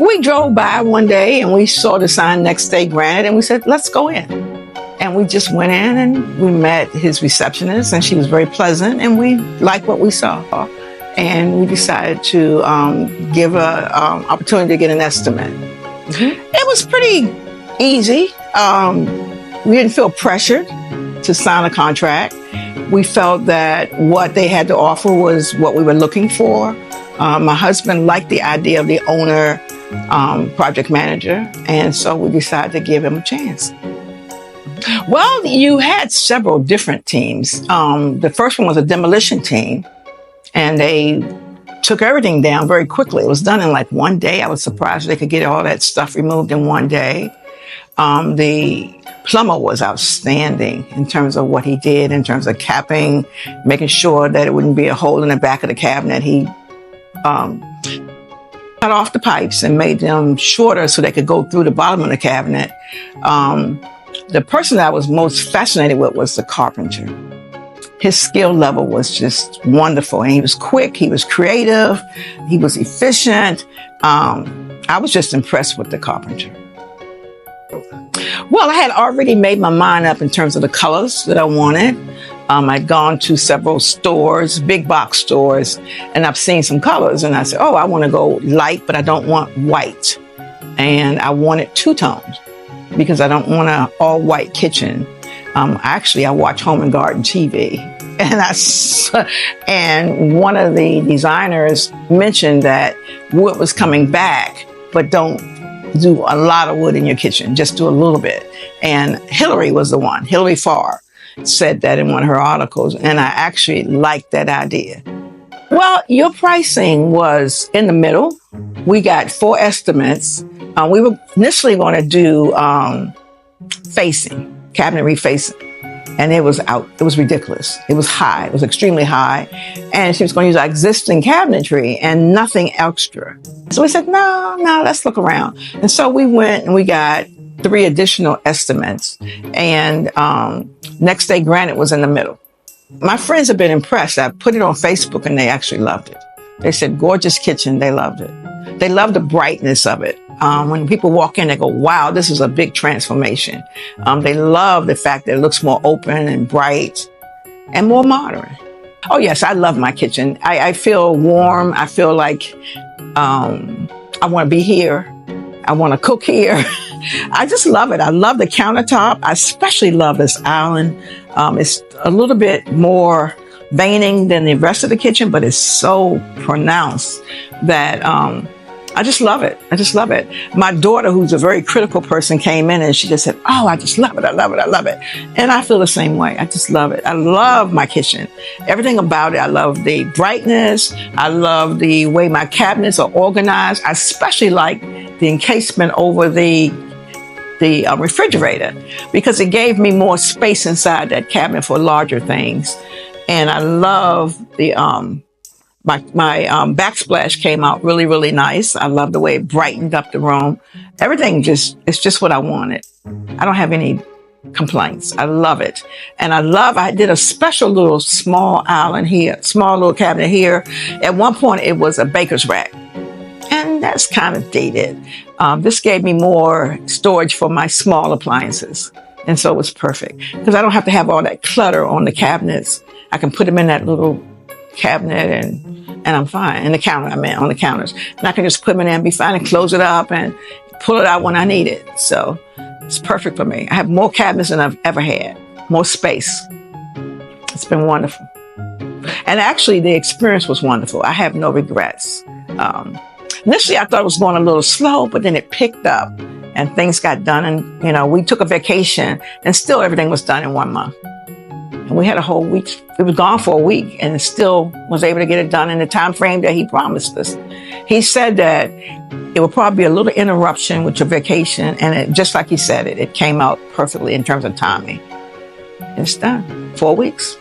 We drove by one day and we saw the sign next day granted, and we said, let's go in. And we just went in and we met his receptionist, and she was very pleasant, and we liked what we saw. And we decided to give an opportunity to get an estimate. Mm-hmm. It was pretty easy. We didn't feel pressured to sign a contract. We felt that what they had to offer was what we were looking for. My husband liked the idea of the owner, project manager, and so we decided to give him a chance. Well, you had several different teams. The first one was a demolition team, and they took everything down very quickly. It was done in like one day. I was surprised they could get all that stuff removed in one day. The plumber was outstanding in terms of what he did, in terms of capping, making sure that it wouldn't be a hole in the back of the cabinet. He cut off the pipes and made them shorter so they could go through the bottom of the cabinet. The person that I was most fascinated with was the carpenter. His skill level was just wonderful, and he was quick, he was creative, he was efficient. I was just impressed with the carpenter. Well, I had already made my mind up in terms of the colors that I wanted. I'd gone to several stores, big box stores, and I've seen some colors, and I said, oh, I want to go light, but I don't want white. And I wanted two-tones because I don't want an all-white kitchen. Actually, I watch Home and Garden TV, and one of the designers mentioned that wood was coming back, but don't do a lot of wood in your kitchen, just do a little bit. And Hillary was the one, Hillary Farr, said that in one of her articles, and I actually liked that idea. Well, your pricing was in the middle. We got 4 estimates. We were initially going to do facing, cabinet refacing, and it was ridiculous. It was high, it was extremely high, and she was going to use our existing cabinetry and nothing extra. So we said, no, let's look around. And so we went and we got 3 additional estimates, and next day granite was in the middle. My friends have been impressed. I put it on Facebook and they actually loved it. They said, gorgeous kitchen, they loved it. They loved the brightness of it. When people walk in, they go, wow, this is a big transformation. They love the fact that it looks more open and bright and more modern. Oh yes, I love my kitchen. I feel warm. I feel like I want to be here. I want to cook here. I just love it. I love the countertop. I especially love this island. It's a little bit more veining than the rest of the kitchen, but it's so pronounced that I just love it. I just love it. My daughter, who's a very critical person, came in and she just said, oh, I just love it. I love it. I love it. And I feel the same way. I just love it. I love my kitchen. Everything about it. I love the brightness. I love the way my cabinets are organized. I especially like the encasement over the refrigerator, because it gave me more space inside that cabinet for larger things. And I love the my backsplash came out really, really nice. I love the way it brightened up the room. Everything it's just what I wanted. I don't have any complaints. I love it. And I did a special little small island here, small little cabinet here. At one point it was a baker's rack, and that's kind of dated. This gave me more storage for my small appliances. And so it was perfect because I don't have to have all that clutter on the cabinets. I can put them in that little cabinet and I'm fine. And the counter, on the counters. And I can just put them in there and be fine and close it up and pull it out when I need it. So it's perfect for me. I have more cabinets than I've ever had, more space. It's been wonderful. And actually the experience was wonderful. I have no regrets. Initially I thought it was going a little slow, but then it picked up and things got done. And, we took a vacation and still everything was done in 1 month. And we had a whole week. It was gone for a week and still was able to get it done in the time frame that he promised us. He said that it would probably be a little interruption with your vacation. And just like he said it came out perfectly in terms of timing. And it's done. 4 weeks.